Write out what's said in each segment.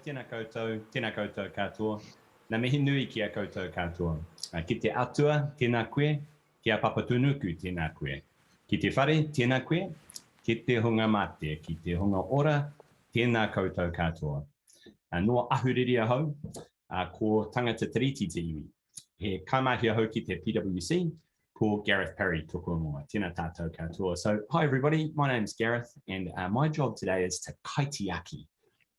tēnā koutou katoa. Nā mihi nui ki a koutou katoa. Ki te atua, tēnā koe, ki a papatunuku, tēnā koe. Ki te whare, tēnā koe, ki te hunga mate, ki te hunga ora, tēnā koutou katoa. Noa ahuriri ahau, ko tangata tiriti te iwi. He kaumahia hau ki te PwC, ko Gareth Parry toko moa. Tēnā tātou katoa. So, hi everybody, my name's Gareth, and my job today is to kaitiaki,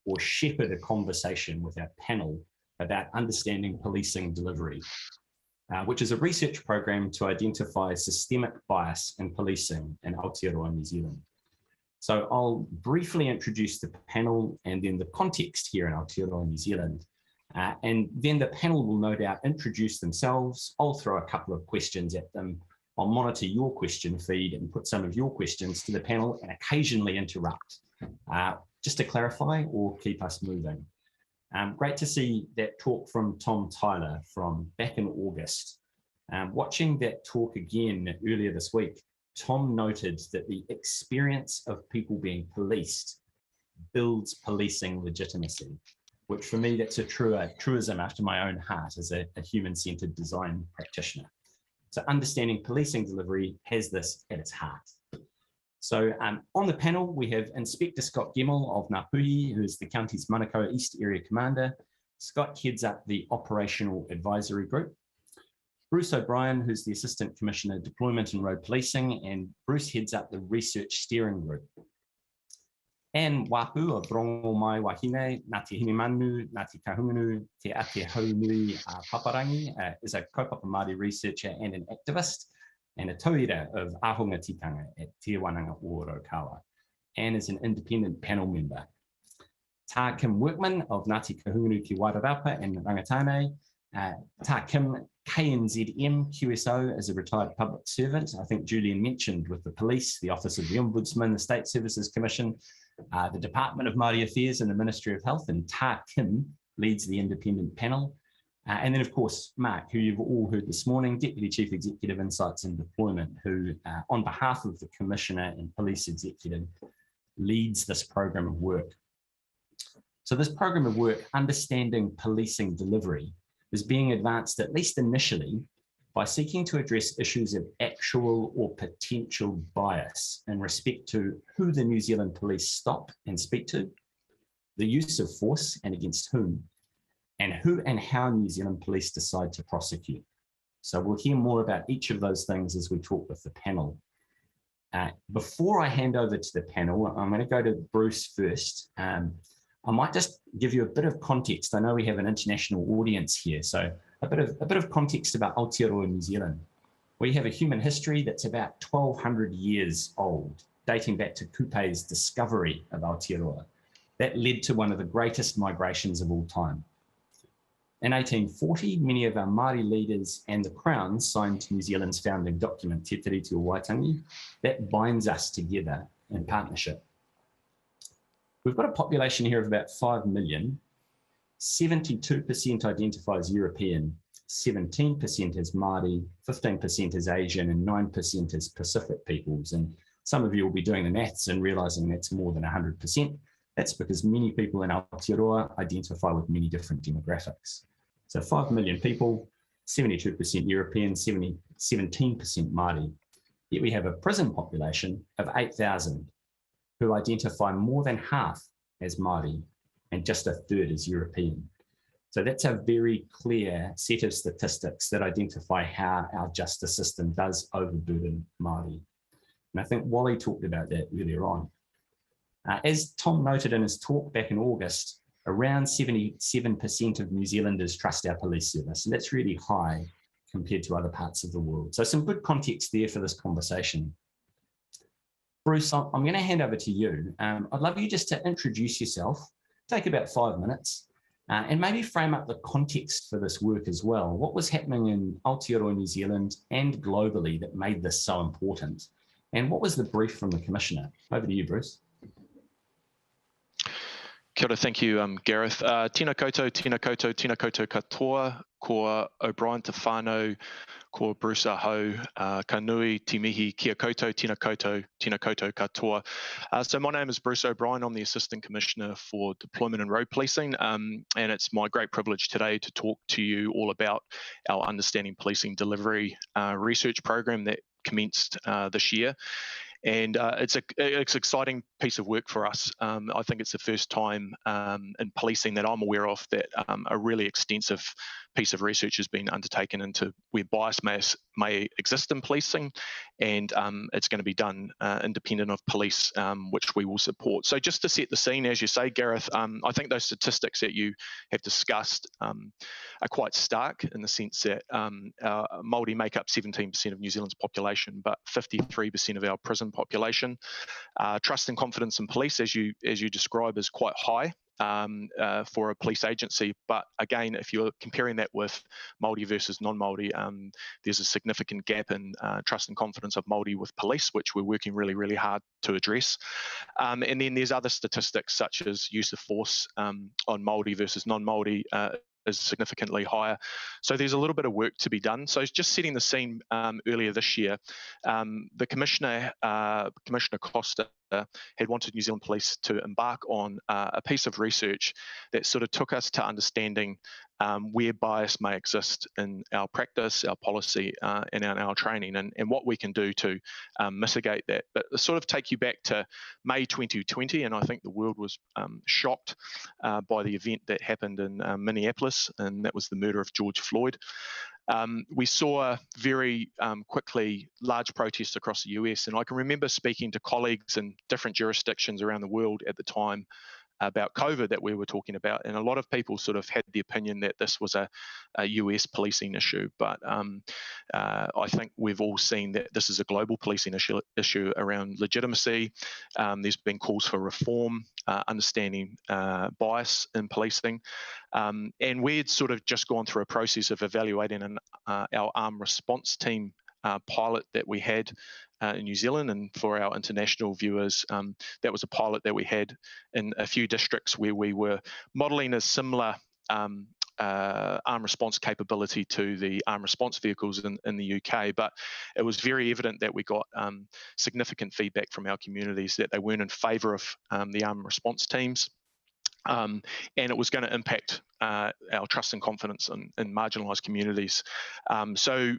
or shepherd a conversation with our panel about understanding policing delivery, which is a research program to identify systemic bias in policing in Aotearoa, New Zealand. So I'll briefly introduce the panel and then the context here in Aotearoa, New Zealand. And then the panel will no doubt introduce themselves. I'll throw a couple of questions at them. I'll monitor your question feed and put some of your questions to the panel and occasionally interrupt, just to clarify or keep us moving. Great to see that talk from Tom Tyler from back in August. Watching that talk again earlier this week, Tom noted that the experience of people being policed builds policing legitimacy, which for me, that's a truism after my own heart as a human-centered design practitioner. So understanding policing delivery has this at its heart. So on the panel, we have Inspector Scott Gemmell of Ngāpuhi, who is the county's Manukau East Area Commander. Scott heads up the Operational Advisory Group. Bruce O'Brien, who's the Assistant Commissioner Deployment and Road Policing, and Bruce heads up the Research Steering Group. Anne Waapu of Rongo Mai Wahine, Ngāti Himimanu, Ngāti Kahungunu, Te Ate Haunui Paparangi, is a kaupapa Māori researcher and an activist, and a tauira of Ahunga Tikanga at Te Wananga o Rokawa, and is an independent panel member. Tā Kim Workman of Ngāti Kahungunu Ki Wairarapa and Rangatane. Tā Kim, KNZM QSO, is a retired public servant. I think Julian mentioned with the police, the Office of the Ombudsman, the State Services Commission, the Department of Māori Affairs and the Ministry of Health, and Tā Kim leads the independent panel. And then, of course, Mark, who you've all heard this morning, Deputy Chief Executive Insights and Deployment, who, on behalf of the Commissioner and Police Executive, leads this program of work. So this program of work, Understanding Policing Delivery, is being advanced, at least initially, by seeking to address issues of actual or potential bias in respect to who the New Zealand Police stop and speak to, the use of force and against whom, and who and how New Zealand Police decide to prosecute. So we'll hear more about each of those things as we talk with the panel. Before I hand over to the panel, I'm going to go to Bruce first. I might just give you a bit of context. I know we have an international audience here, so a bit of context about Aotearoa, New Zealand. We have a human history that's about 1,200 years old, dating back to Kupe's discovery of Aotearoa. That led to one of the greatest migrations of all time. In 1840, many of our Māori leaders and the Crown signed New Zealand's founding document, Te Tiriti o Waitangi, that binds us together in partnership. We've got a population here of about 5 million. 72% identify as European, 17% as Māori, 15% as Asian, and 9% as Pacific peoples. And some of you will be doing the maths and realizing that's more than 100%. That's because many people in Aotearoa identify with many different demographics. So 5 million people, 72% European, 17% Māori. Yet we have a prison population of 8,000 who identify more than half as Māori and just a third as European. So that's a very clear set of statistics that identify how our justice system does overburden Māori. And I think Wally talked about that earlier on. As Tom noted in his talk back in August, around 77% of New Zealanders trust our police service, and that's really high compared to other parts of the world. So some good context there for this conversation. Bruce, I'm going to hand over to you. I'd love you just to introduce yourself, take about 5 minutes, and maybe frame up the context for this work as well. What was happening in Aotearoa, New Zealand and globally that made this so important? And what was the brief from the Commissioner? Over to you, Bruce. Kia ora, thank you, Gareth. Tēnā koutou katoa. ko O'Brien te whānau, ko Bruce Aho, ka nui, ti mihi, kia koutou, tina koutou katoa. So my name is Bruce O'Brien. I'm the Assistant Commissioner for Deployment and Road Policing, and it's my great privilege today to talk to you all about our Understanding Policing Delivery research program that commenced this year. And it's an exciting piece of work for us. I think it's the first time in policing that I'm aware of that a really extensive piece of research has been undertaken into where bias may exist in policing, and it's going to be done independent of police, which we will support. So just to set the scene, as you say, Gareth, I think those statistics that you have discussed are quite stark in the sense that Māori make up 17% of New Zealand's population, but 53% of our prison population. Trust and confidence in police, as you describe, is quite high for a police agency. But again, if you're comparing that with Māori versus non-Māori, there's a significant gap in trust and confidence of Māori with police, which we're working really, really hard to address. And then there's other statistics such as use of force on Māori versus non-Māori is significantly higher. So there's a little bit of work to be done. So just setting the scene, earlier this year, the Commissioner Costa, had wanted New Zealand Police to embark on a piece of research that sort of took us to understanding where bias may exist in our practice, our policy, and our training, and what we can do to mitigate that. But sort of take you back to May 2020, and I think the world was shocked by the event that happened in Minneapolis, and that was the murder of George Floyd. We saw very quickly large protests across the US, and I can remember speaking to colleagues in different jurisdictions around the world at the time about COVID that we were talking about, and a lot of people sort of had the opinion that this was a US policing issue, but I think we've all seen that this is a global policing issue around legitimacy. There's been calls for reform, understanding bias in policing, and we had sort of just gone through a process of evaluating our armed response team pilot that we had in New Zealand, and for our international viewers, that was a pilot that we had in a few districts where we were modelling a similar armed response capability to the armed response vehicles in the UK, but it was very evident that we got significant feedback from our communities that they weren't in favour of the armed response teams. And it was going to impact our trust and confidence in marginalised communities. So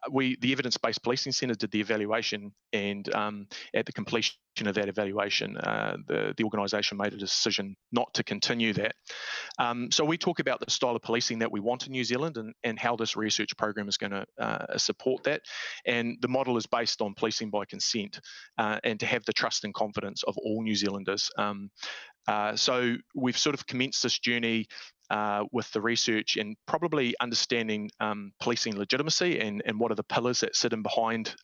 the Evidence-Based Policing Centre did the evaluation, and at the completion of that evaluation, the organisation made a decision not to continue that. So we talk about the style of policing that we want in New Zealand, and how this research program is going to support that. And the model is based on policing by consent, and to have the trust and confidence of all New Zealanders. So we've sort of commenced this journey with the research and probably understanding policing legitimacy and what are the pillars that sit in behind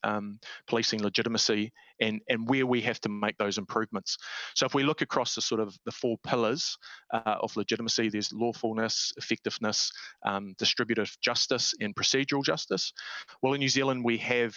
policing legitimacy, and where we have to make those improvements. So if we look across the sort of the four pillars of legitimacy, there's lawfulness, effectiveness, distributive justice, and procedural justice. Well, in New Zealand, we have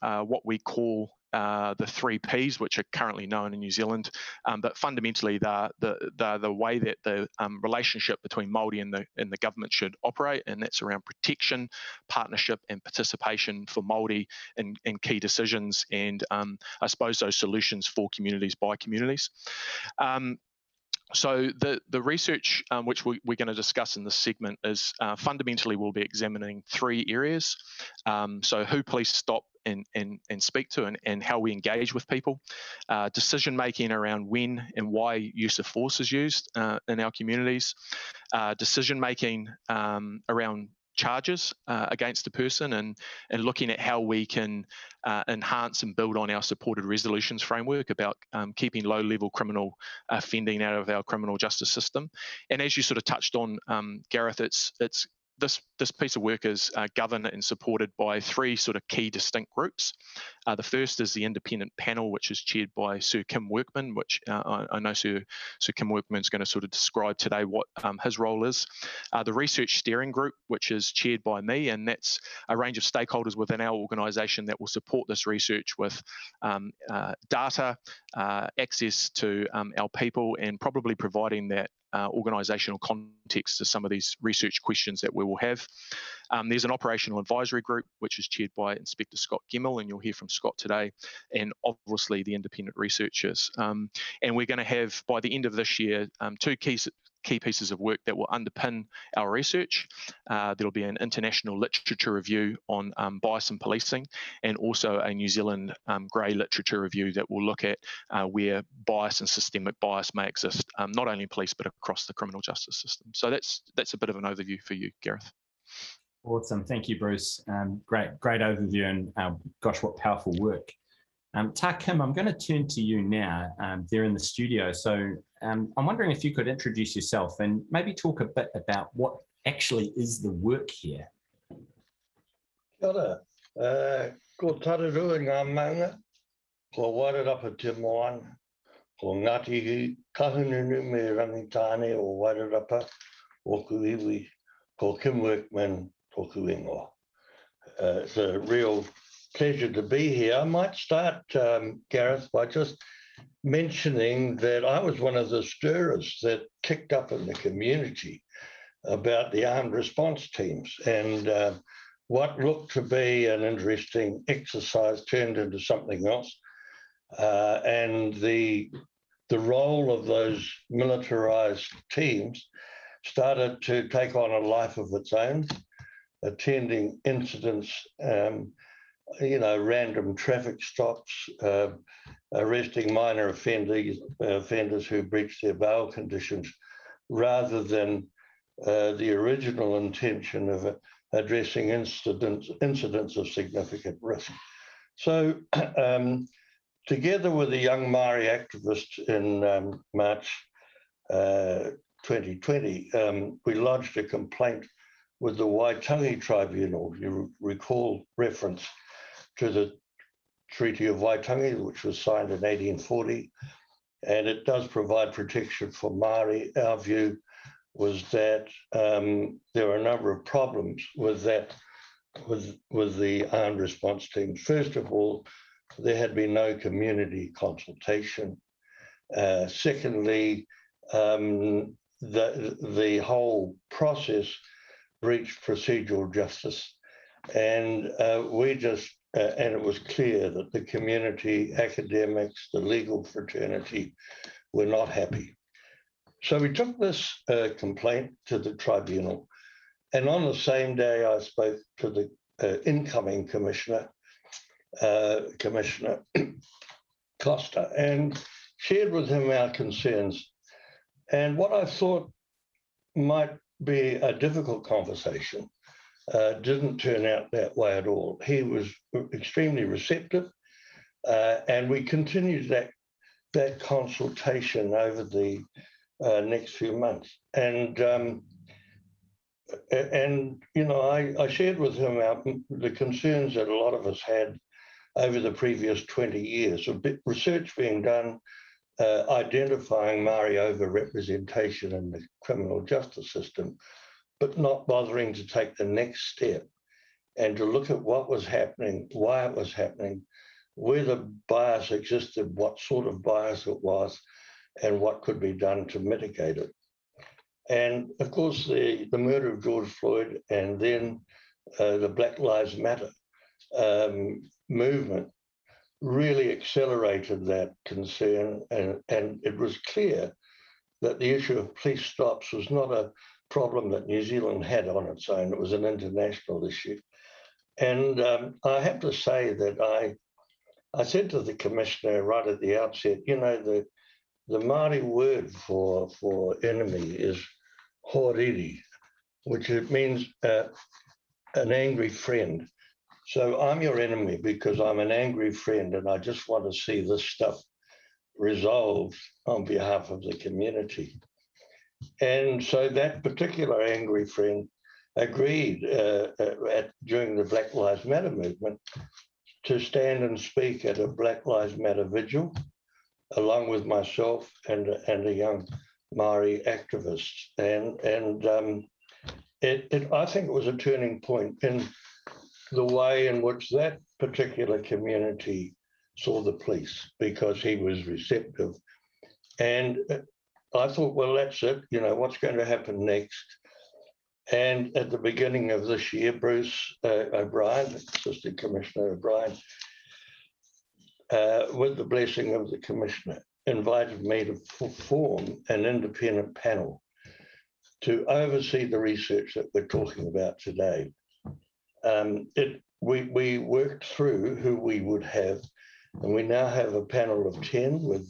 what we call the 3 Ps, which are currently known in New Zealand, but fundamentally they're the way that the relationship between Māori and the government should operate, and that's around protection, partnership, and participation for Māori in key decisions, and I suppose those solutions for communities by communities. So the research which we're going to discuss in this segment is fundamentally we'll be examining 3 areas. So who police stop and speak to, and how we engage with people, decision making around when and why use of force is used in our communities, decision making around charges against a person, and looking at how we can enhance and build on our supported resolutions framework about keeping low-level criminal offending out of our criminal justice system. And as you sort of touched on, Gareth, this piece of work is governed and supported by 3 sort of key distinct groups. The first is the independent panel, which is chaired by Sir Kim Workman, which I know Sir Kim Workman is going to sort of describe today what his role is. The research steering group, which is chaired by me, and that's a range of stakeholders within our organisation that will support this research with data, access to our people, and probably providing that organisational context to some of these research questions that we will have. There's an operational advisory group, which is chaired by Inspector Scott Gemmell, and you'll hear from Scott today, and obviously the independent researchers. And we're going to have, by the end of this year, two key pieces of work that will underpin our research. There'll be an international literature review on bias and policing, and also a New Zealand grey literature review that will look at where bias and systemic bias may exist, not only in police but across the criminal justice system. So that's a bit of an overview for you, Gareth. Awesome, thank you, Bruce. Great overview, and gosh, what powerful work. Ta Kim, I'm going to turn to you now. They're in the studio, so I'm wondering if you could introduce yourself and maybe talk a bit about what actually is the work here. Kia ora. Ko tararu ngā maunga, ko Wairarapa te Moana, ko Ngāti Kahununu me Rangitāne o Wairarapa, o Kuiwi, ko Kim Workman, tōku ingoa. It's a real pleasure to be here. I might start, Gareth, by just mentioning that I was one of the stirrers that kicked up in the community about the armed response teams, and what looked to be an interesting exercise turned into something else. And the role of those militarized teams started to take on a life of its own, attending incidents, random traffic stops, arresting minor offenders who breached their bail conditions, rather than the original intention of addressing incidents of significant risk. So together with a young Māori activist in March 2020, we lodged a complaint with the Waitangi Tribunal. You recall reference to the Treaty of Waitangi, which was signed in 1840, and it does provide protection for Māori. Our view was that there were a number of problems with that, with the armed response team. First of all, there had been no community consultation. Secondly, the whole process breached procedural justice, and and it was clear that the community, academics, the legal fraternity were not happy. So we took this complaint to the tribunal, and on the same day I spoke to the incoming commissioner, Commissioner Costa, and shared with him our concerns. And what I thought might be a difficult conversation didn't turn out that way at all. He was extremely receptive, and we continued that consultation over the next few months. And I shared with him the concerns that a lot of us had over the previous 20 years of research being done, identifying Māori overrepresentation in the criminal justice system, but not bothering to take the next step and to look at what was happening, why it was happening, where the bias existed, what sort of bias it was, and what could be done to mitigate it. And of course, the murder of George Floyd, and then the Black Lives Matter movement really accelerated that concern, and it was clear that the issue of police stops was not a problem that New Zealand had on its own. It was an international issue. And I have to say that I said to the commissioner right at the outset, the Māori word for enemy is horiri, which means an angry friend. So I'm your enemy because I'm an angry friend, and I just want to see this stuff resolved on behalf of the community. And so that particular angry friend agreed during the Black Lives Matter movement to stand and speak at a Black Lives Matter vigil, along with myself and a young Māori activist. And I think it was a turning point in the way in which that particular community saw the police, because he was receptive. And I thought, well, that's it. What's going to happen next? And at the beginning of this year, Bruce O'Brien, Assistant Commissioner O'Brien, with the blessing of the Commissioner, invited me to form an independent panel to oversee the research that we're talking about today. We worked through who we would have, and we now have a panel of 10 with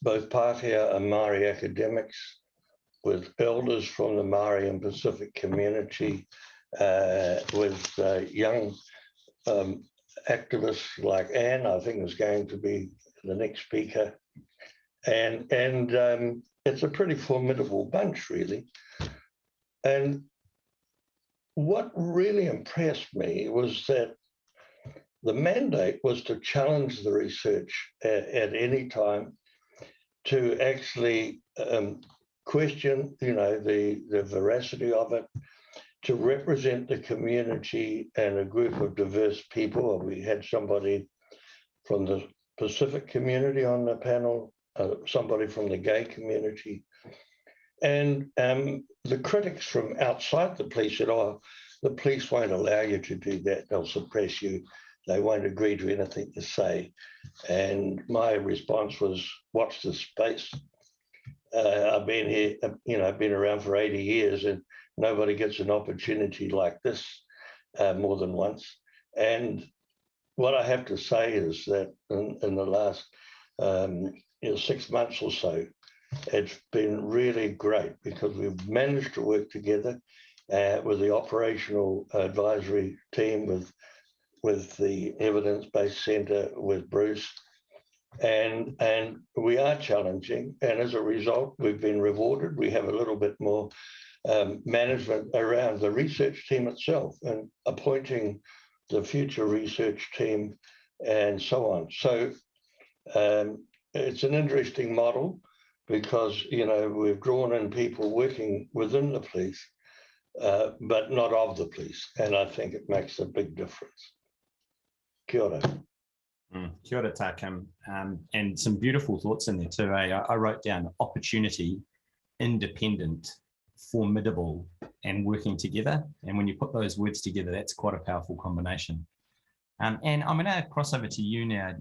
both Pākehā and Māori academics, with elders from the Māori and Pacific community, with young activists like Anne, I think is going to be the next speaker. And it's a pretty formidable bunch, really. And what really impressed me was that the mandate was to challenge the research at any time, to actually question, the veracity of it, to represent the community and a group of diverse people. We had somebody from the Pacific community on the panel, somebody from the gay community, and the critics from outside the police said, "Oh, the police won't allow you to do that. They'll suppress you. They won't agree to anything you say." And my response was, "Watch this space. I've been here, I've been around for 80 years, and nobody gets an opportunity like this more than once." And what I have to say is that in the last 6 months or so, it's been really great, because we've managed to work together with the operational advisory team, with the evidence-based centre, with Bruce, and we are challenging, and as a result, we've been rewarded. We have a little bit more management around the research team itself, and appointing the future research team, and so on. So it's an interesting model, because we've drawn in people working within the police, but not of the police, and I think it makes a big difference. Kia ora. Kia ora tākam. And some beautiful thoughts in there too. I wrote down opportunity, independent, formidable, and working together. And when you put those words together, that's quite a powerful combination. And I'm going to cross over to you now,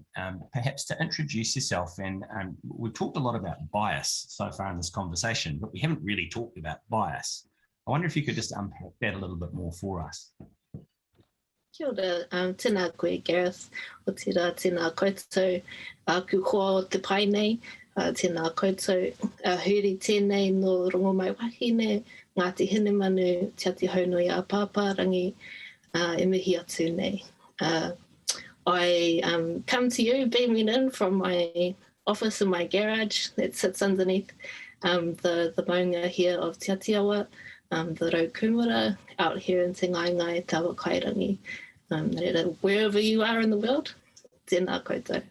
perhaps to introduce yourself. And we've talked a lot about bias so far in this conversation, but we haven't really talked about bias. I wonder if you could just unpack that a little bit more for us. Kia ora, tēnā koe, Gareth, o tēnā koutou kuhoa o te pai nei, tēnā koutou huri tēnei no rongo mai wahine, Ngāti Hine Manu, Te Ati Haunui a Pāpā rangi, e mihi atu nei. I come to you beaming in from my office in my garage that sits underneath the maunga here of Te Atiawa, the Rau Kumara, out here in Te Ngaingai, Tawa Kairangi. Wherever you are in the world, tēnā koutou.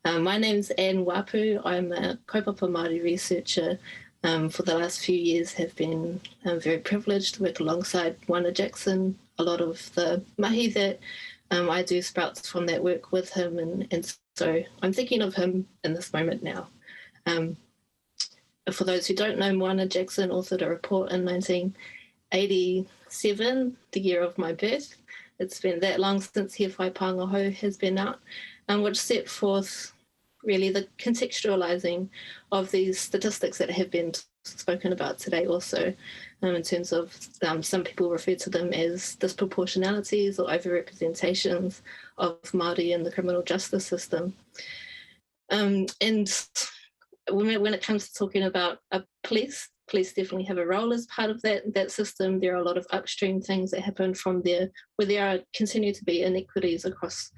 My name's Anne Waapu. I'm a kaupapa Māori researcher. For the last few years have been very privileged to work alongside Wana Jackson. A lot of the mahi that I do sprouts from that work with him, and so I'm thinking of him in this moment now. For those who don't know, Wana Jackson authored a report in 1987, the year of my birth. It's been that long since He Whai Pāngaho has been out, which set forth really the contextualising of these statistics that have been spoken about today also, in terms of some people refer to them as disproportionalities or overrepresentations of Māori in the criminal justice system. And when it comes to talking about police definitely have a role as part of that system. There are a lot of upstream things that happen from there, where there continue to be inequities across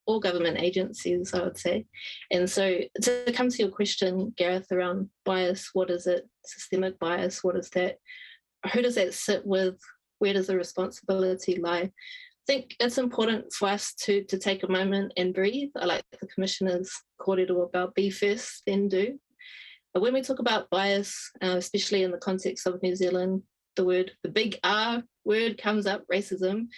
all government agencies, I would say. And so to come to your question, Gareth, around bias, what is it? Systemic bias, what is that? Who does that sit with? Where does the responsibility lie? I think it's important for us to take a moment and breathe. I like the Commissioner's kōrero about be first, then do. But when we talk about bias, especially in the context of New Zealand, the big R word comes up, racism.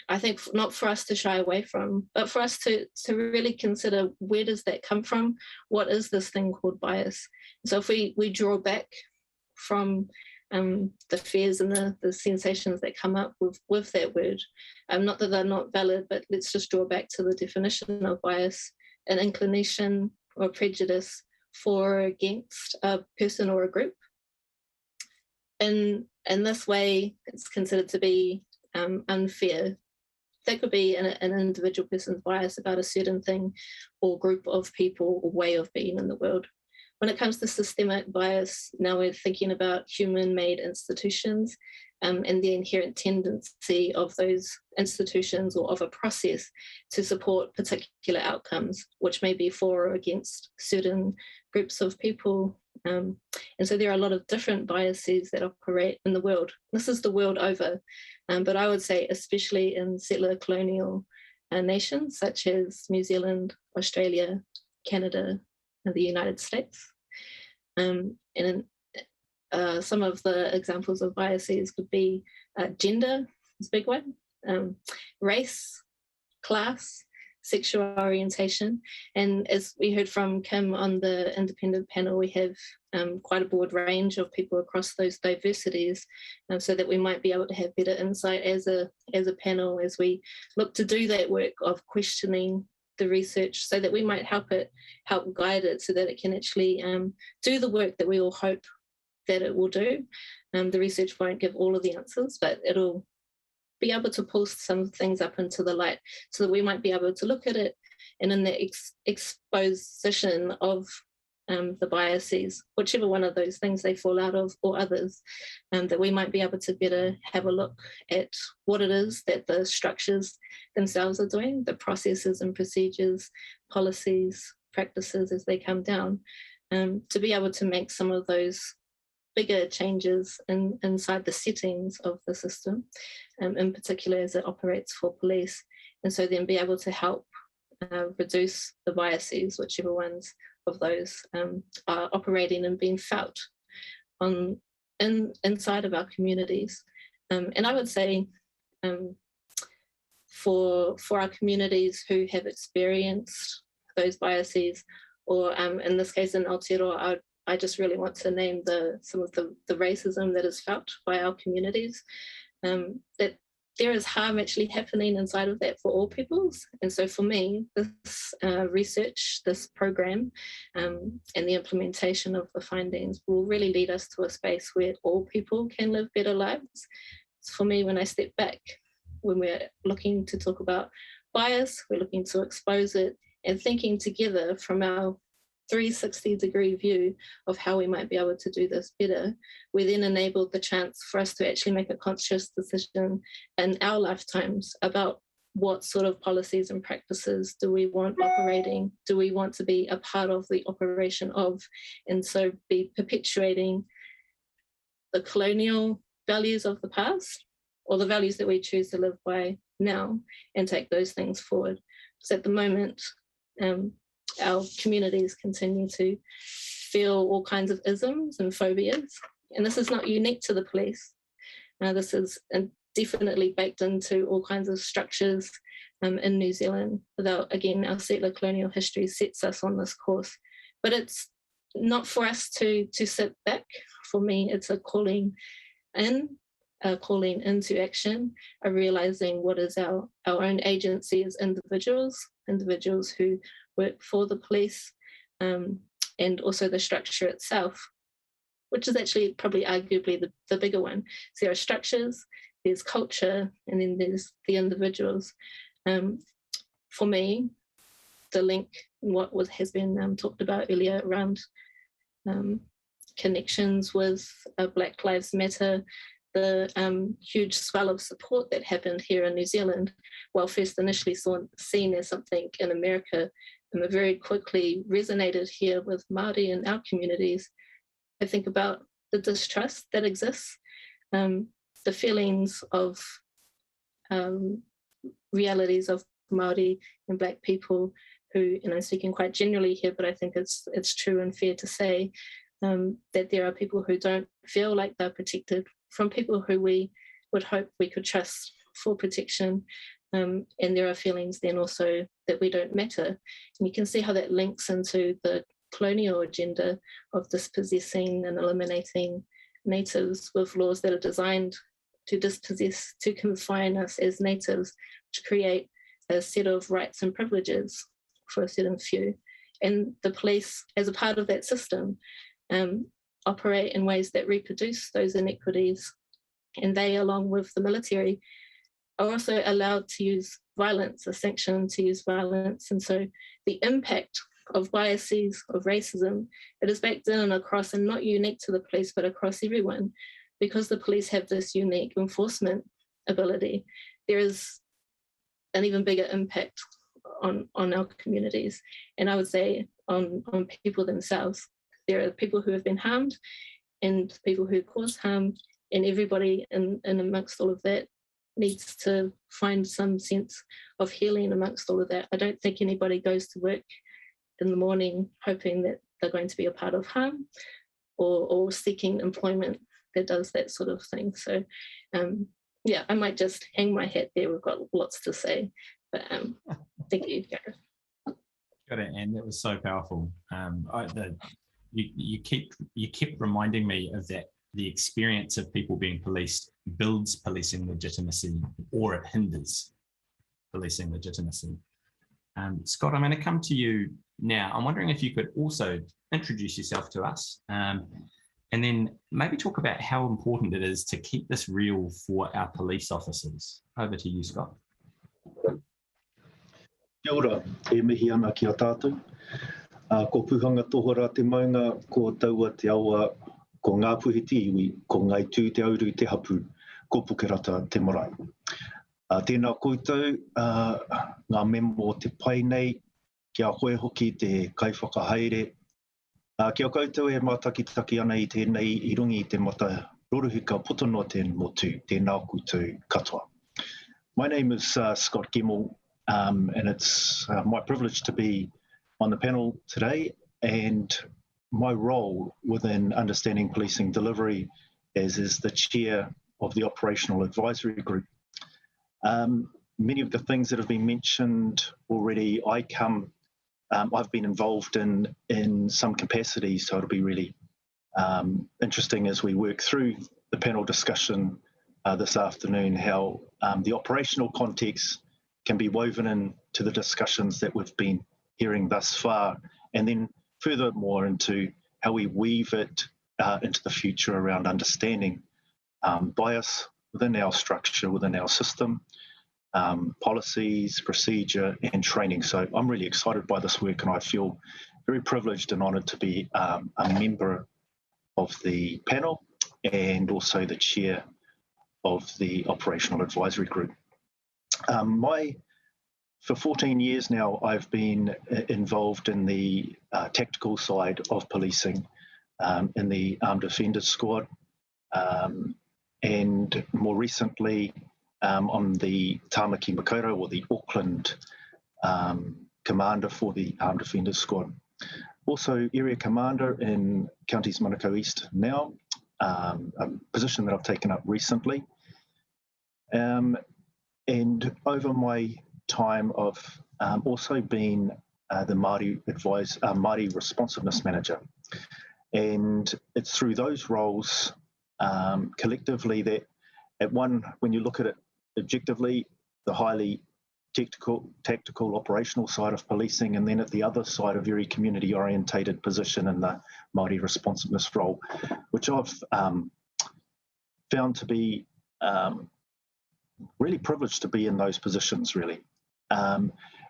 I think not for us to shy away from, but for us to really consider, where does that come from? What is this thing called bias? So if we draw back from the fears and the sensations that come up with that word, not that they're not valid, but let's just draw back to the definition of bias: an inclination or prejudice for or against a person or a group. And in this way, it's considered to be unfair. That could be an individual person's bias about a certain thing or group of people or way of being in the world. When it comes to systemic bias, now we're thinking about human-made institutions and the inherent tendency of those institutions or of a process to support particular outcomes, which may be for or against certain groups of people. And so there are a lot of different biases that operate in the world. This is the world over, but I would say especially in settler colonial nations such as New Zealand, Australia, Canada, and the United States. And some of the examples of biases could be gender, is a big one, race, class, sexual orientation. And as we heard from Kim on the independent panel, we have quite a broad range of people across those diversities, so that we might be able to have better insight as a panel as we look to do that work of questioning the research, so that we might help guide it so that it can actually do the work that we all hope that it will do. The research won't give all of the answers, but it'll be able to pull some things up into the light so that we might be able to look at it, and in the exposition of the biases, whichever one of those things they fall out of or others, that we might be able to better have a look at what it is that the structures themselves are doing, the processes and procedures, policies, practices as they come down, to be able to make some of those bigger changes inside the settings of the system, in particular as it operates for police, and so then be able to help reduce the biases, whichever ones of those are operating and being felt inside of our communities. And I would say for our communities who have experienced those biases, or in this case in Aotearoa, I just really want to name some of the racism that is felt by our communities, that there is harm actually happening inside of that for all peoples. And so for me, this research, this program, and the implementation of the findings will really lead us to a space where all people can live better lives. So for me, when I step back, when we're looking to talk about bias, we're looking to expose it and thinking together from our 360-degree view of how we might be able to do this better, we then enabled the chance for us to actually make a conscious decision in our lifetimes about what sort of policies and practices do we want operating, do we want to be a part of the operation of, and so be perpetuating the colonial values of the past, or the values that we choose to live by now, and take those things forward. Because at the moment, our communities continue to feel all kinds of isms and phobias. And this is not unique to the police. This is definitely baked into all kinds of structures in New Zealand. Although, again, our settler colonial history sets us on this course. But it's not for us to sit back. For me, it's a calling into action, a realizing what is our own agency as individuals who work for the police, and also the structure itself, which is actually probably arguably the bigger one. So there are structures, there's culture, and then there's the individuals. For me, the link, what has been talked about earlier around connections with Black Lives Matter, the huge swell of support that happened here in New Zealand, while first initially seen as something in America, and very quickly resonated here with Māori and our communities. I think about the distrust that exists, the feelings of realities of Māori and Black people who, and I'm speaking quite generally here, but I think it's true and fair to say that there are people who don't feel like they're protected from people who we would hope we could trust for protection, and there are feelings then also that we don't matter. And you can see how that links into the colonial agenda of dispossessing and eliminating natives with laws that are designed to dispossess, to confine us as natives, to create a set of rights and privileges for a certain few. And the police, as a part of that system, operate in ways that reproduce those inequities. And they, along with the military, are also allowed to use violence, are sanctioned to use violence. And so the impact of biases, of racism, it is baked in and across, and not unique to the police, but across everyone. Because the police have this unique enforcement ability, there is an even bigger impact on our communities. And I would say on people themselves. There are people who have been harmed and people who cause harm, and everybody in amongst all of that needs to find some sense of healing amongst all of that. I don't think anybody goes to work in the morning hoping that they're going to be a part of harm or seeking employment that does that sort of thing. So yeah, I might just hang my hat there. We've got lots to say, but thank you, Gareth. Got it, and that was so powerful. You kept reminding me of that. The experience of people being policed builds policing legitimacy, or it hinders policing legitimacy. Scott, I'm going to come to you now. I'm wondering if you could also introduce yourself to us, and then maybe talk about how important it is to keep this real for our police officers. Over to you, Scott. Kia ora, e mihi ana ki a tātou. Ko puhanga tohora te maunga, ko taua te awa, ko ngā puhiti iwi, ko ngai tū te auru te hapu, ko pukerata te marae. Tēnā koutou, ngā memo te pai nei, kia hoe hoki te kaiwhakahaere. Kia koutou e mātakitaki ana i tēnei i rungi i te mata rorohika potono te motu, tēnā koutou katoa. My name is Scott Gemmell, and it's my privilege to be on the panel today, and my role within Understanding Policing Delivery is the chair of the Operational Advisory Group. Many of the things that have been mentioned already, I've been involved in some capacity, so it'll be really interesting as we work through the panel discussion this afternoon, how the operational context can be woven into the discussions that we've been hearing thus far, and then furthermore into how we weave it into the future around understanding bias within our structure, within our system, policies, procedure, and training. So I'm really excited by this work, and I feel very privileged and honoured to be a member of the panel and also the chair of the Operational Advisory Group. For 14 years now, I've been involved in the tactical side of policing in the Armed Offenders Squad, and more recently on the Tāmaki Makaurau, or the Auckland commander for the Armed Offenders Squad. Also area commander in Counties Manukau East now, a position that I've taken up recently. And over my time I've also been the Māori Responsiveness Manager. And it's through those roles collectively that when you look at it objectively, the highly tactical operational side of policing, and then at the other side, a very community orientated position in the Māori Responsiveness role, which I've found to be really privileged to be in those positions, really.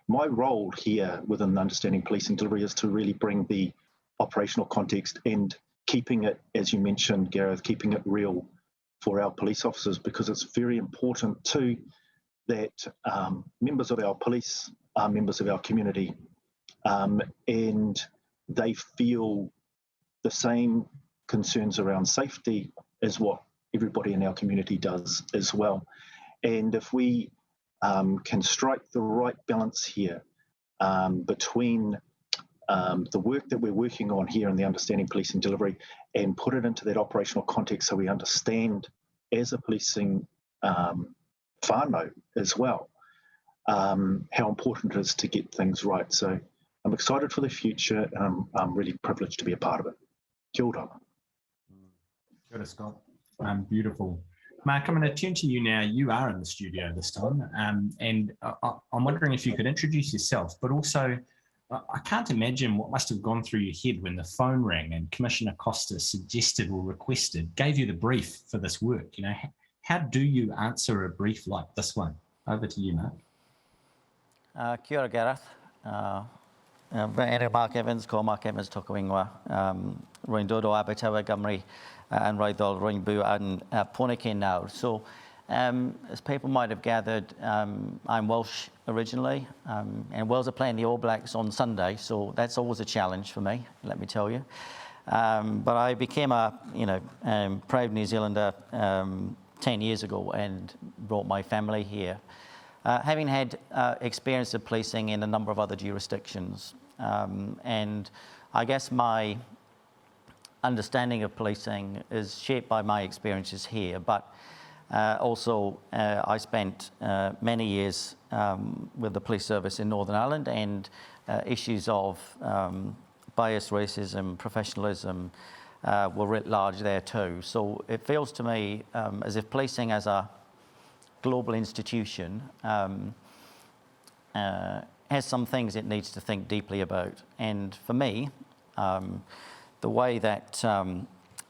My role here within Understanding Policing Delivery is to really bring the operational context and keeping it, as you mentioned, Gareth, keeping it real for our police officers, because it's very important too that members of our police are members of our community, and they feel the same concerns around safety as what everybody in our community does as well. And if we can strike the right balance here between the work that we're working on here in the Understanding Policing Delivery and put it into that operational context so we understand as a policing whānau as well, how important it is to get things right. So I'm excited for the future, and I'm really privileged to be a part of it. Kia ora. Kia ora, Scott. Beautiful. Mark, I'm going to turn to you now. You are in the studio this time, and I'm wondering if you could introduce yourself, but also I can't imagine what must have gone through your head when the phone rang and Commissioner Costa suggested or requested, gave you the brief for this work. You know, how do you answer a brief like this one? Over to you, Mark. Kia ora, Gareth. Mark Evans, ko Mark Evans toka wingwa. Roin dodo abetawa gamri and raidol roin bu and poneke now. So, as people might have gathered, I'm Welsh originally, and Wales are playing the All Blacks on Sunday, so that's always a challenge for me, let me tell you. But I became a proud New Zealander 10 years ago and brought my family here. Having had experience of policing in a number of other jurisdictions, and I guess my understanding of policing is shaped by my experiences here, but also I spent many years with the police service in Northern Ireland, and issues of bias, racism, professionalism were writ large there too. So it feels to me as if policing as a global institution has some things it needs to think deeply about. And for me, the way that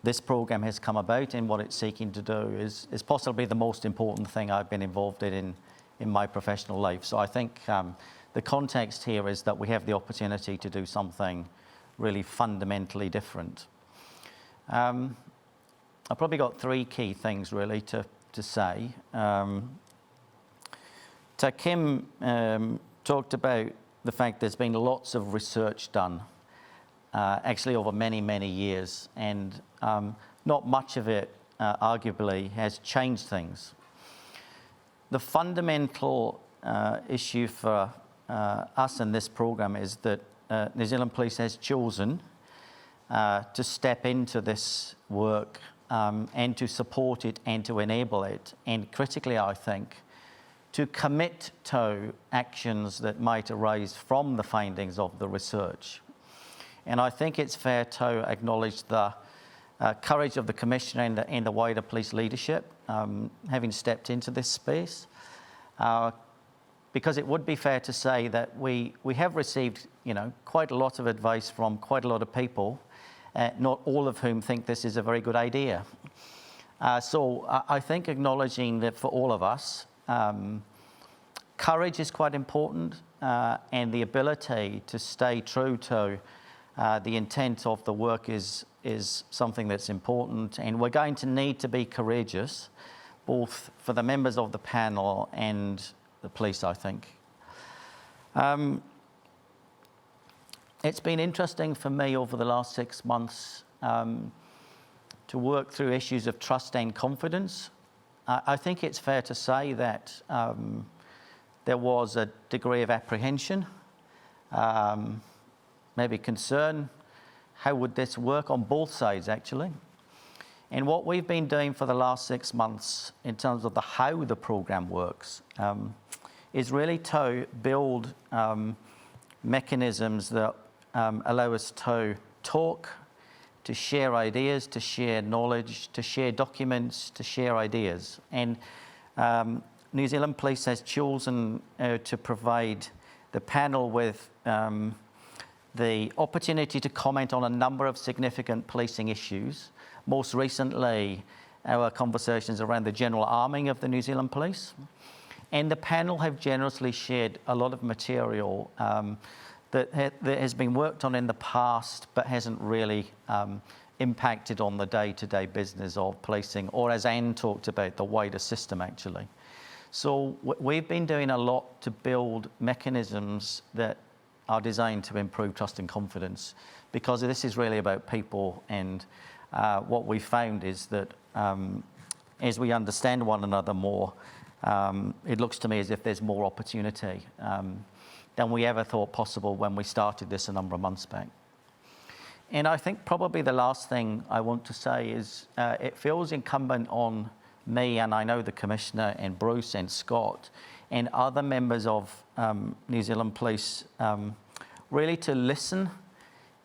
this program has come about and what it's seeking to do is possibly the most important thing I've been involved in my professional life. So I think the context here is that we have the opportunity to do something really fundamentally different. I've probably got three key things really to say. Kim talked about the fact there's been lots of research done, actually over many, many years, and not much of it, arguably, has changed things. The fundamental issue for us in this program is that New Zealand Police has chosen to step into this work and to support it and to enable it, and critically, I think, to commit to actions that might arise from the findings of the research. And I think it's fair to acknowledge the courage of the Commissioner and the wider police leadership, having stepped into this space, because it would be fair to say that we have received, quite a lot of advice from quite a lot of people, not all of whom think this is a very good idea. So I think acknowledging that for all of us, courage is quite important, and the ability to stay true to the intent of the work is something that's important, and we're going to need to be courageous, both for the members of the panel and the police, I think. It's been interesting for me over the last 6 months to work through issues of trust and confidence. I think it's fair to say that there was a degree of apprehension, maybe concern. How would this work on both sides, actually? And what we've been doing for the last 6 months in terms of how the program works is really to build mechanisms that allow us to talk, to share ideas, to share knowledge, to share documents, to share ideas. And New Zealand Police has chosen to provide the panel with the opportunity to comment on a number of significant policing issues. Most recently, our conversations around the general arming of the New Zealand Police. And the panel have generously shared a lot of material that has been worked on in the past but hasn't really impacted on the day-to-day business of policing, or as Anne talked about, the wider system actually. So we've been doing a lot to build mechanisms that are designed to improve trust and confidence, because this is really about people, and what we found is that as we understand one another more, it looks to me as if there's more opportunity than we ever thought possible when we started this a number of months back. And I think probably the last thing I want to say is it feels incumbent on me, and I know the Commissioner and Bruce and Scott and other members of New Zealand Police really to listen,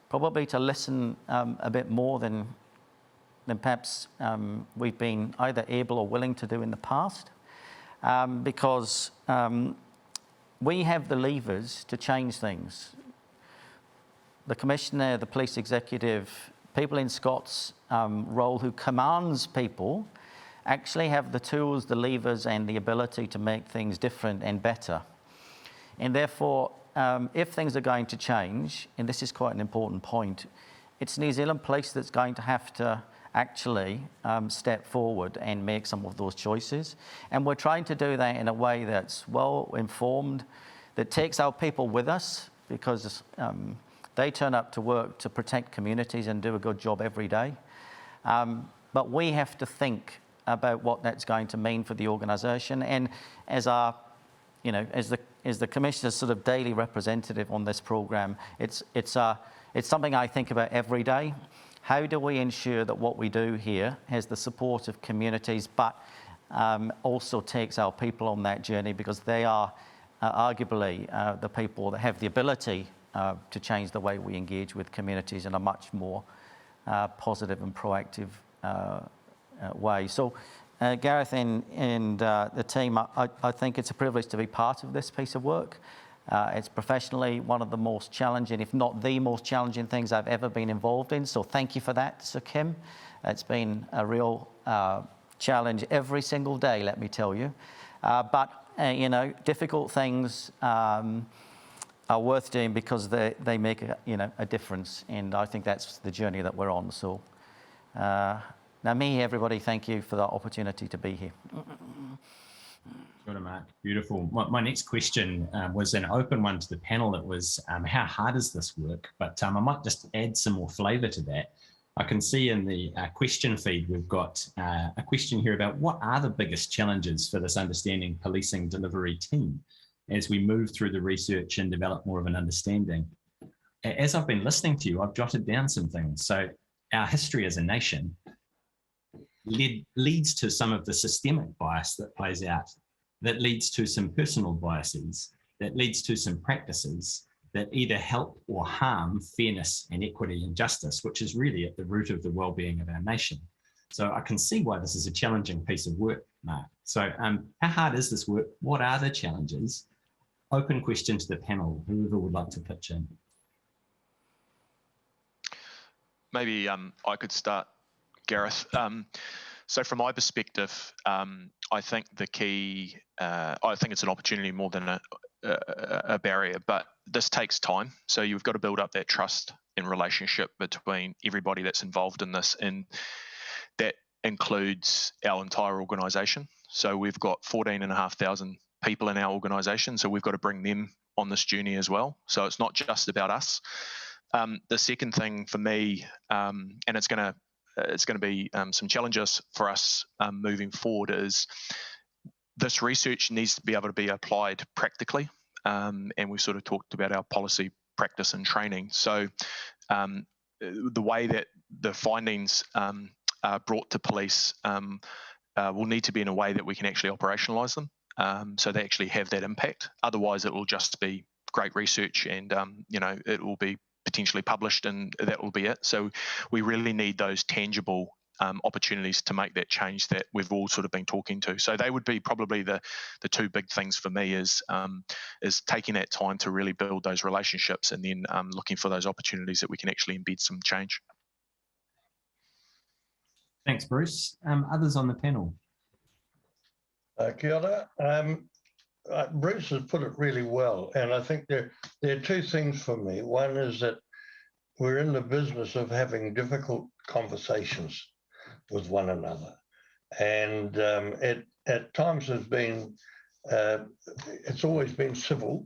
probably to listen a bit more than perhaps we've been either able or willing to do in the past, because we have the levers to change things. The Commissioner, the Police Executive, people in Scott's role who commands people actually have the tools, the levers and the ability to make things different and better. And therefore, if things are going to change, and this is quite an important point, it's New Zealand Police that's going to have to actually step forward and make some of those choices. And we're trying to do that in a way that's well informed, that takes our people with us, because they turn up to work to protect communities and do a good job every day. But we have to think about what that's going to mean for the organisation. And as our, you know, as the Commissioner's sort of daily representative on this programme, it's something I think about every day. How do we ensure that what we do here has the support of communities, but also takes our people on that journey, because they are arguably the people that have the ability to change the way we engage with communities in a much more positive and proactive way. So Gareth and the team, I think it's a privilege to be part of this piece of work. It's professionally one of the most challenging, if not the most challenging things I've ever been involved in. So thank you for that, Sir Kim. It's been a real challenge every single day, let me tell you. But you know, difficult things are worth doing because they make a difference, and I think that's the journey that we're on. So now, everybody, thank you for the opportunity to be here. Sure, Mark. Beautiful. My next question was an open one to the panel. It was, how hard is this work? But I might just add some more flavour to that. I can see in the question feed, we've got a question here about what are the biggest challenges for this understanding policing delivery team as we move through the research and develop more of an understanding. As I've been listening to you, I've jotted down some things. So our history as a nation leads to some of the systemic bias that plays out, that leads to some personal biases, that leads to some practices that either help or harm fairness and equity and justice, which is really at the root of the well-being of our nation. So I can see why this is a challenging piece of work, Mark. So how hard is this work? What are the challenges? Open question to the panel, whoever would like to pitch in. Maybe I could start, Gareth. So from my perspective, I think the key, I think it's an opportunity more than a barrier, but this takes time. So you've got to build up that trust and relationship between everybody that's involved in this, and that includes our entire organisation. So we've got 14,500 people in our organisation, so we've got to bring them on this journey as well. So it's not just about us. The second thing for me, and it's going to be some challenges for us moving forward, is this research needs to be able to be applied practically, and we sort of talked about our policy, practice and training. So the way that the findings are brought to police will need to be in a way that we can actually operationalise them, so they actually have that impact. Otherwise it will just be great research and it will be potentially published and that will be it. So we really need those tangible opportunities to make that change that we've all sort of been talking to. So they would be probably the two big things for me, is taking that time to really build those relationships, and then looking for those opportunities that we can actually embed some change. Thanks, Bruce. Others on the panel? Kia ora. Bruce has put it really well, and I think there are two things for me. One is that we're in the business of having difficult conversations with one another, and it at times has been, it's always been civil,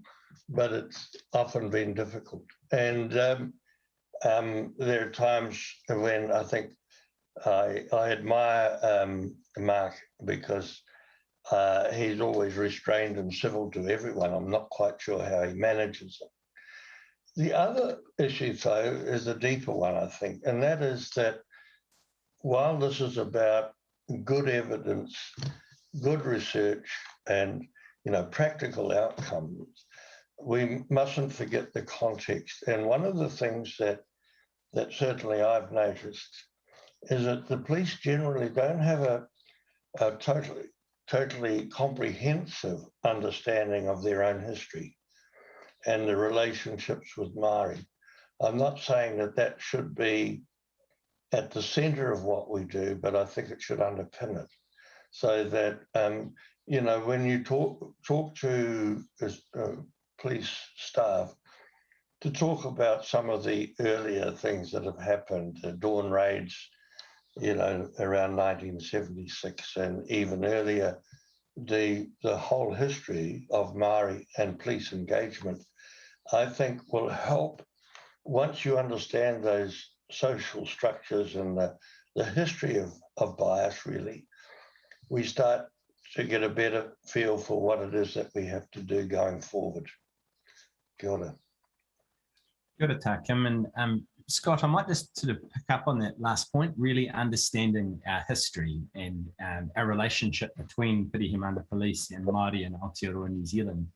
but it's often been difficult. And there are times when I think I admire Mark, because he's always restrained and civil to everyone. I'm not quite sure how he manages it. The other issue, though, is a deeper one, I think, and that is that while this is about good evidence, good research, and practical outcomes, we mustn't forget the context. And one of the things that certainly I've noticed is that the police generally don't have a totally comprehensive understanding of their own history and the relationships with Māori. I'm not saying that should be at the centre of what we do, but I think it should underpin it, so that when you talk to police staff, to talk about some of the earlier things that have happened, the dawn raids, around 1976, and even earlier, the whole history of Māori and police engagement, I think will help. Once you understand those social structures and the history of bias, really, we start to get a better feel for what it is that we have to do going forward. Kia ora. Kia ora, tā, Kim. And Scott, I might just sort of pick up on that last point, really understanding our history and our relationship between Pirihimana Police and Māori and Aotearoa New Zealand,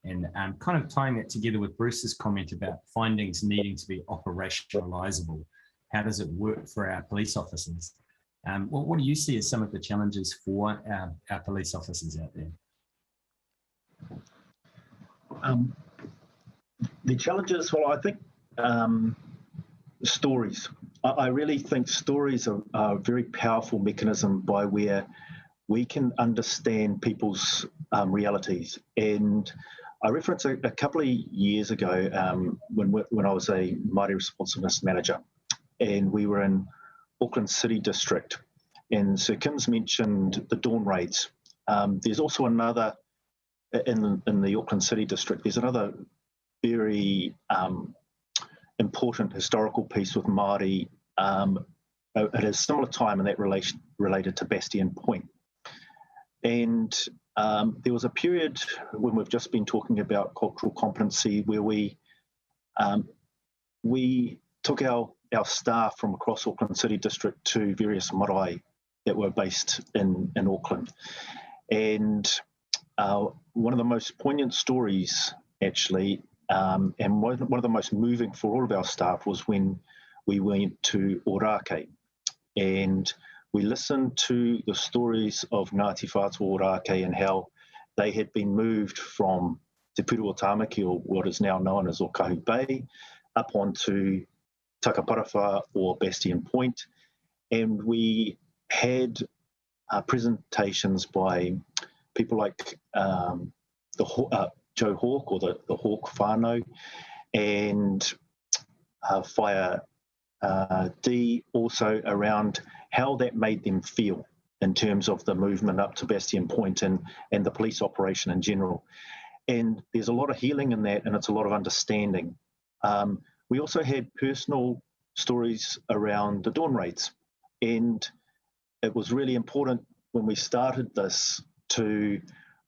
and kind of tying that together with Bruce's comment about findings needing to be operationalisable. How does it work for our police officers? What do you see as some of the challenges for our police officers out there? The challenges, well, I think stories. I really think stories are a very powerful mechanism by where we can understand people's realities. And I referenced a couple of years ago when I was a Māori responsiveness manager, and we were in Auckland City District, and Sir Kim's mentioned the dawn raids. There's also another in the Auckland City District. There's another very important historical piece with Māori at a similar time in that relation related to Bastion Point. And there was a period when we've just been talking about cultural competency where we took our staff from across Auckland City District to various marae that were based in Auckland. And one of the most poignant stories, actually, and one of the most moving for all of our staff was when we went to Ōrākei, and we listened to the stories of Ngāti Whātua Ōrākei and how they had been moved from Te Puru o Tāmaki, or what is now known as Okahu Bay, up onto Takaparawa or Bastion Point. And we had presentations by people like Joe Hawke, or the Hawke whānau, and Fire D, also around how that made them feel in terms of the movement up to Bastion Point and the police operation in general. And there's a lot of healing in that, and it's a lot of understanding. We also had personal stories around the dawn raids, and it was really important when we started this to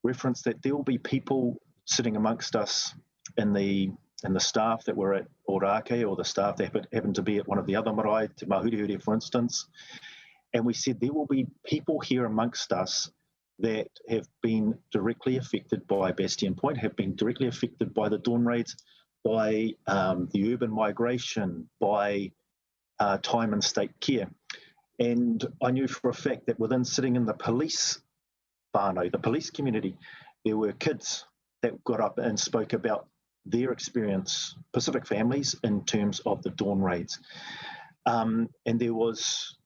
reference that there will be people sitting amongst us in the staff that were at Ōrākei, or the staff that happened to be at one of the other marae, Te Mahuriuri, for instance. And we said there will be people here amongst us that have been directly affected by Bastion Point, have been directly affected by the dawn raids, by the urban migration, by time and state care. And I knew for a fact that within sitting in the police whānau, the police community, there were kids that got up and spoke about their experience, Pacific families, in terms of the dawn raids. And there was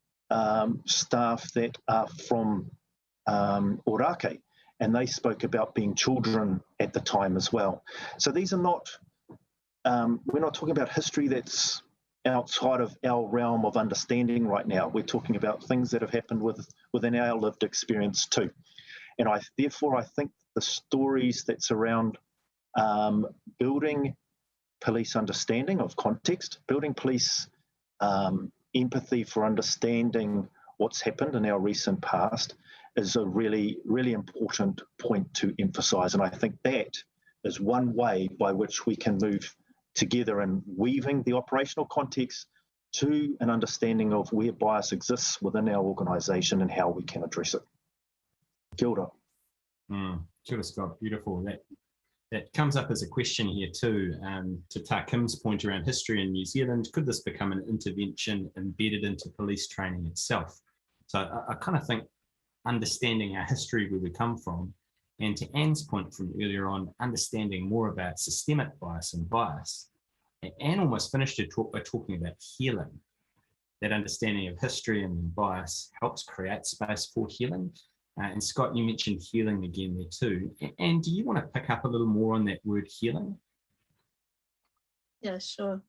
staff that are from Ōrākei, and they spoke about being children at the time as well. So these are not, we're not talking about history that's outside of our realm of understanding right now. We're talking about things that have happened within our lived experience too. And therefore I think the stories that surround building police understanding of context, building police empathy for understanding what's happened in our recent past is a really, really important point to emphasise. And I think that is one way by which we can move together in weaving the operational context to an understanding of where bias exists within our organisation and how we can address it. Kia ora. Kia ora, Scott. Beautiful. That comes up as a question here too, to Ta Kim's point around history in New Zealand. Could this become an intervention embedded into police training itself? So I kind of think understanding our history, where we come from, and to Anne's point from earlier on, understanding more about systemic bias and bias. Anne almost finished her talk by talking about healing. That understanding of history and bias helps create space for healing. And Scott, you mentioned healing again there too. And do you want to pick up a little more on that word healing? Yeah, sure.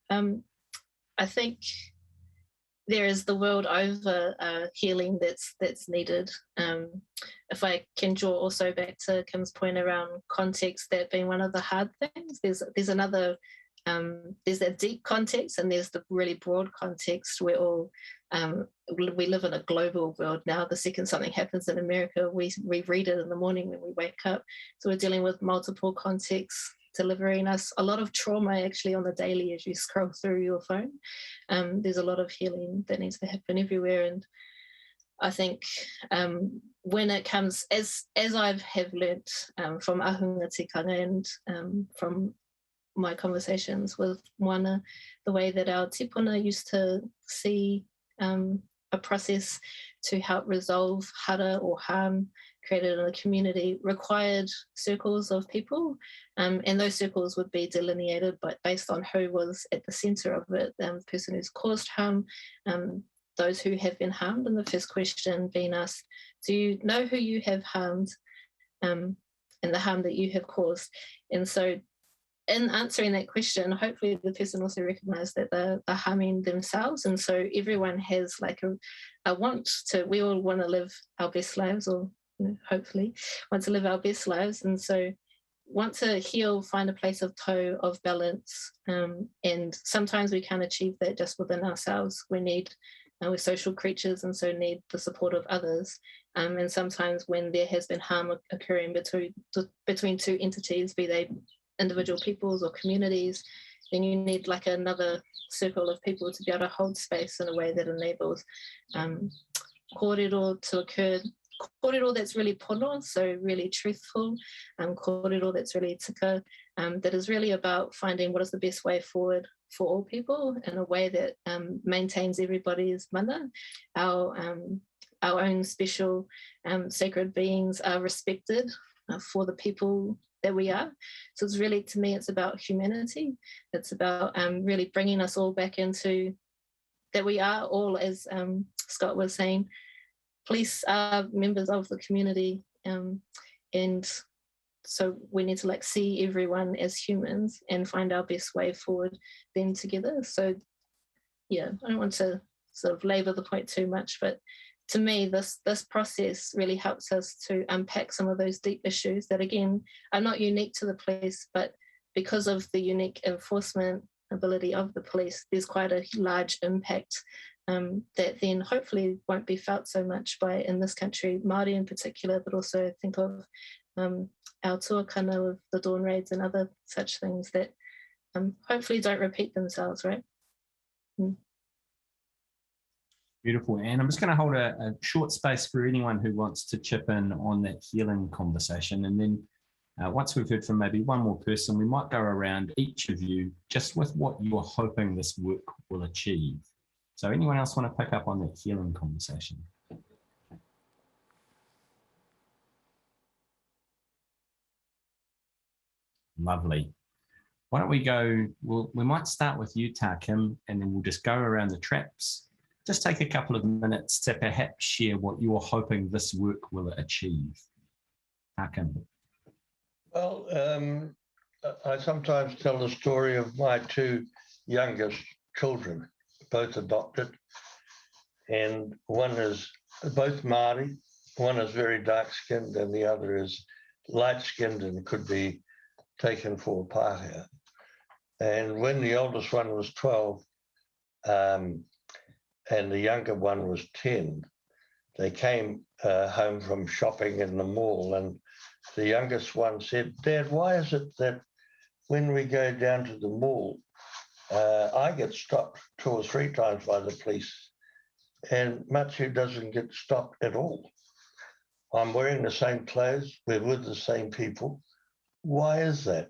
I think there is the world over healing that's needed. If I can draw also back to Kim's point around context, that being one of the hard things, there's another, there's that deep context and there's the really broad context where all, we live in a global world now. The second something happens in America, we read it in the morning when we wake up. So we're dealing with multiple contexts, delivering us a lot of trauma actually on the daily as you scroll through your phone. There's a lot of healing that needs to happen everywhere. And I think when it comes, as I have learnt from ahunga tikanga and from my conversations with moana, the way that our tipuna used to see a process to help resolve hara or harm created in a community required circles of people, and those circles would be delineated but based on who was at the centre of it, the person who's caused harm, those who have been harmed, and the first question being asked, do you know who you have harmed and the harm that you have caused? And so in answering that question, hopefully the person also recognised that they're harming themselves. And so everyone has like a want to, we all want to live our best lives, or hopefully want to live our best lives. And so want to heal, find a place of toe, of balance. And sometimes we can't achieve that just within ourselves. We're social creatures and so need the support of others. And sometimes when there has been harm occurring between two entities, be they individual peoples or communities, then you need like another circle of people to be able to hold space in a way that enables kōrero to occur. Kōrero that's really pono, so really truthful, kōrero that's really tika, that is really about finding what is the best way forward for all people in a way that maintains everybody's mana. Our own special sacred beings are respected for the people that we are. So it's really, to me, it's about humanity. It's about really bringing us all back into that we are all, as Scott was saying, police are members of the community, and so we need to like see everyone as humans and find our best way forward then together. So yeah, I don't want to sort of labour the point too much, but to me, this process really helps us to unpack some of those deep issues that, again, are not unique to the police, but because of the unique enforcement ability of the police, there's quite a large impact that then hopefully won't be felt so much by, in this country, Māori in particular, but also think of our tuakana of the dawn raids and other such things that hopefully don't repeat themselves, right? Beautiful. And I'm just going to hold a short space for anyone who wants to chip in on that healing conversation. And then once we've heard from maybe one more person, we might go around each of you just with what you're hoping this work will achieve. So anyone else want to pick up on that healing conversation? Lovely. Why don't we go, we might start with you, Ta Kim, and then we'll just go around the traps. Just take a couple of minutes to perhaps share what you're hoping this work will achieve. Ta Kim. Well, I sometimes tell the story of my two youngest children, both adopted, and one is both Māori. One is very dark-skinned and the other is light-skinned and could be taken for pāhea. And when the oldest one was 12, and the younger one was 10, they came home from shopping in the mall, and the youngest one said, "Dad, why is it that when we go down to the mall, I get stopped 2 or 3 times by the police, and Matthew doesn't get stopped at all. I'm wearing the same clothes, we're with the same people. Why is that?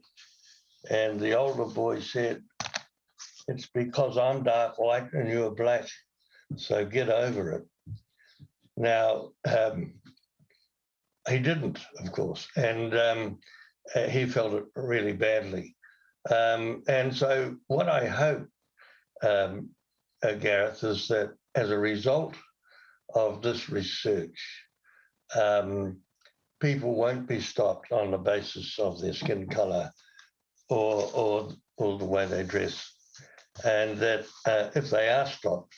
And the older boy said, it's because I'm dark white and you're black, so get over it. Now, he didn't, of course, and he felt it really badly. And so what I hope, Gareth, is that as a result of this research, people won't be stopped on the basis of their skin colour or the way they dress, and that if they are stopped,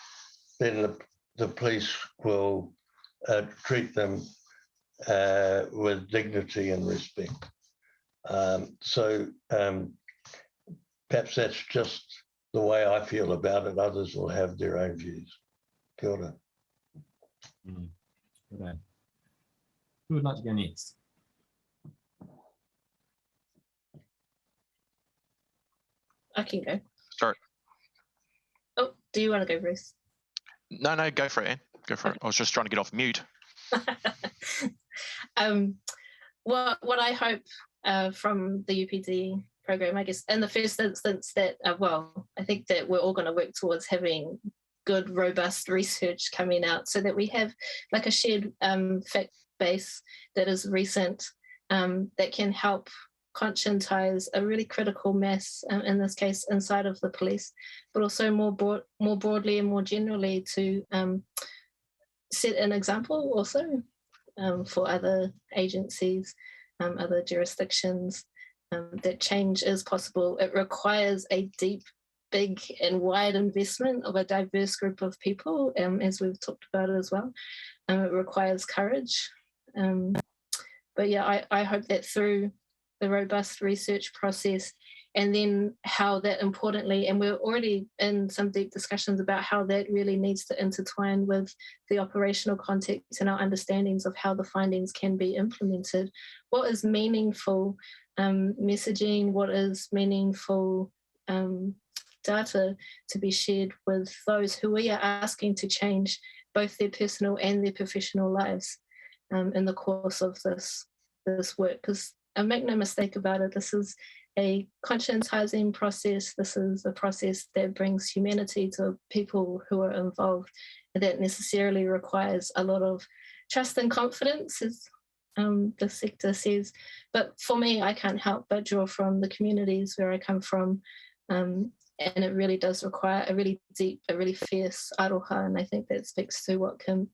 then the police will treat them with dignity and respect. So perhaps that's just the way I feel about it. Others will have their own views. Kia ora. Right. Who would like to go next? I can go. Sorry. Oh, do you want to go, Bruce? No, go for it, Anne. Go for it. I was just trying to get off mute. What I hope from the UPD program, I guess, in the first instance, that I think that we're all going to work towards having good, robust research coming out, so that we have like a shared fact base that is recent, that can help conscientize a really critical mass, in this case inside of the police, but also more broadly and more generally to set an example also for other agencies, other jurisdictions, that change is possible. It requires a deep, big and wide investment of a diverse group of people, as we've talked about as well. It requires courage. But yeah, I hope that through the robust research process, and then how that importantly, and we're already in some deep discussions about how that really needs to intertwine with the operational context and our understandings of how the findings can be implemented. What is meaningful messaging, what is meaningful data to be shared with those who we are asking to change both their personal and their professional lives in the course of this work. Because make no mistake about it, this is a conscientizing process. This is a process that brings humanity to people who are involved, and that necessarily requires a lot of trust and confidence, as the sector says. But for me, I can't help but draw from the communities where I come from, and it really does require a really deep, a really fierce aroha, and I think that speaks to what Kim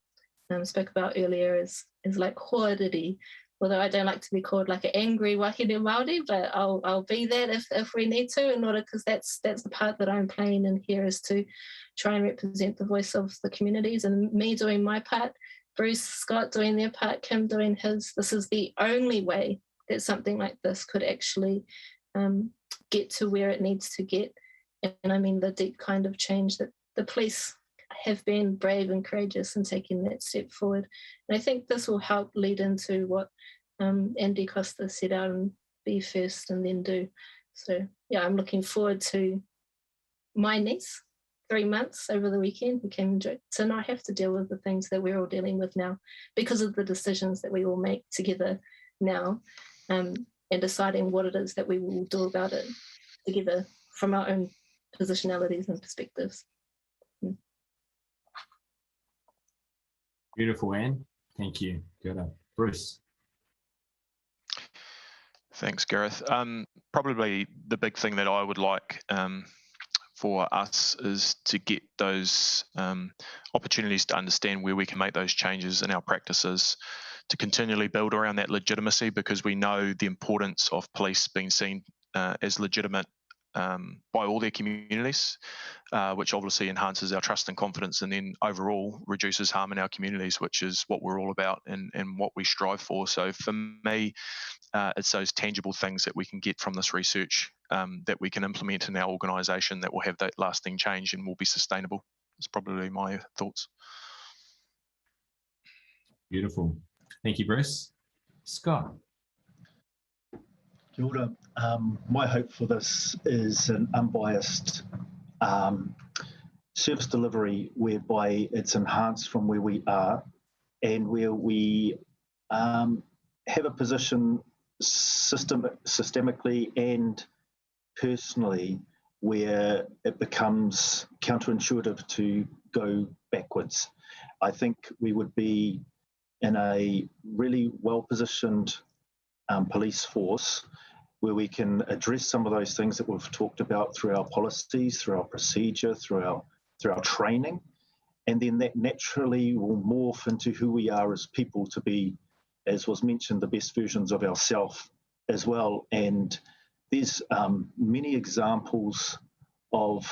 spoke about earlier, is like hoariri. Although I don't like to be called like an angry wahine Māori, but I'll be that if we need to, in order, because that's the part that I'm playing in here, is to try and represent the voice of the communities, and me doing my part, Bruce, Scott doing their part, Kim doing his. This is the only way that something like this could actually get to where it needs to get. And I mean the deep kind of change that the police have been brave and courageous in taking that step forward. And I think this will help lead into what Andy Costa set out, and be first and then do. So yeah, I'm looking forward to my niece, 3 months over the weekend, who came to not have to deal with the things that we're all dealing with now, because of the decisions that we all make together now, and deciding what it is that we will do about it together from our own positionalities and perspectives. Beautiful, Anne. Thank you. Good. Bruce. Thanks, Gareth. Probably the big thing that I would like for us is to get those opportunities to understand where we can make those changes in our practices, to continually build around that legitimacy, because we know the importance of police being seen as legitimate by all their communities, which obviously enhances our trust and confidence, and then overall reduces harm in our communities, which is what we're all about and what we strive for. So for me, it's those tangible things that we can get from this research that we can implement in our organisation that will have that lasting change and will be sustainable. It's probably my thoughts. Beautiful. Thank you, Bruce. Scott. Kia ora. My hope for this is an unbiased service delivery whereby it's enhanced from where we are and where we have a position systemically and personally where it becomes counterintuitive to go backwards. I think we would be in a really well-positioned police force where we can address some of those things that we've talked about through our policies, through our procedure, through our training, and then that naturally will morph into who we are as people to be, as was mentioned, the best versions of ourselves as well. And there's many examples of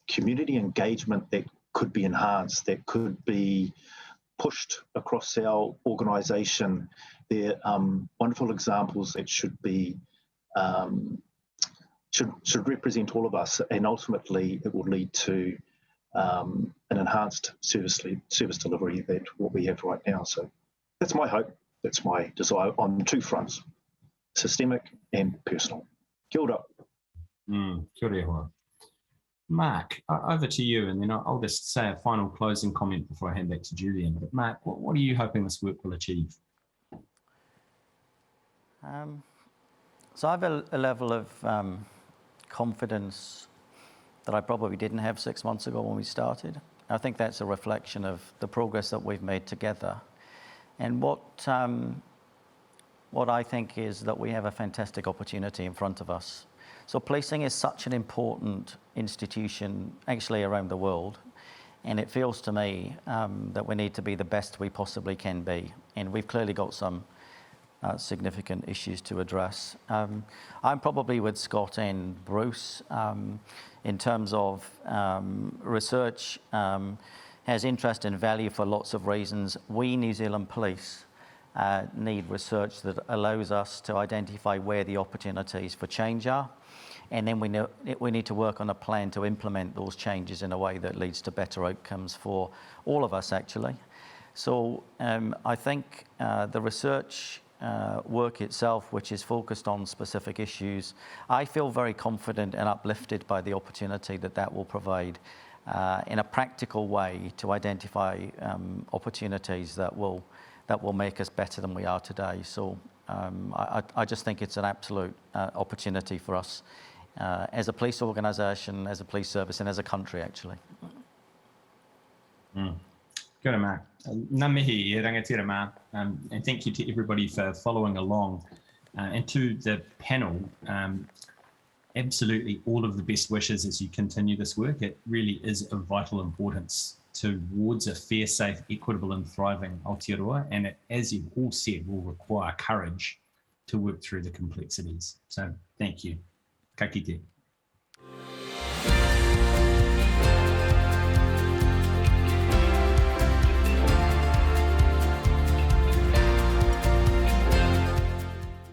community engagement that could be enhanced, that could be pushed across our organisation. They're wonderful examples that should be should represent all of us, and ultimately it will lead to an enhanced service delivery that what we have right now. So that's my hope, that's my desire on two fronts, systemic and personal. Kia ora. Kia ora. Mark, over to you, and then I'll just say a final closing comment before I hand back to Julian. But Mark, what are you hoping this work will achieve? So I have a level of confidence that I probably didn't have 6 months ago when we started. I think that's a reflection of the progress that we've made together. And what I think is that we have a fantastic opportunity in front of us. So policing is such an important institution actually around the world, and it feels to me that we need to be the best we possibly can be, and we've clearly got some significant issues to address. I'm probably with Scott and Bruce in terms of research has interest and value for lots of reasons. We, New Zealand Police, need research that allows us to identify where the opportunities for change are, and then we need to work on a plan to implement those changes in a way that leads to better outcomes for all of us, actually. So I think the research work itself, which is focused on specific issues, I feel very confident and uplifted by the opportunity that will provide in a practical way to identify opportunities that will make us better than we are today. So I just think it's an absolute opportunity for us as a police organisation, as a police service, and as a country, actually. Kia ora, Mark. Ngā mihi e rangatira, Mark. And thank you to everybody for following along. And to the panel, absolutely all of the best wishes as you continue this work. It really is of vital importance towards a fair, safe, equitable and thriving Aotearoa, and it, as you've all said, will require courage to work through the complexities. So thank you. Ka kite.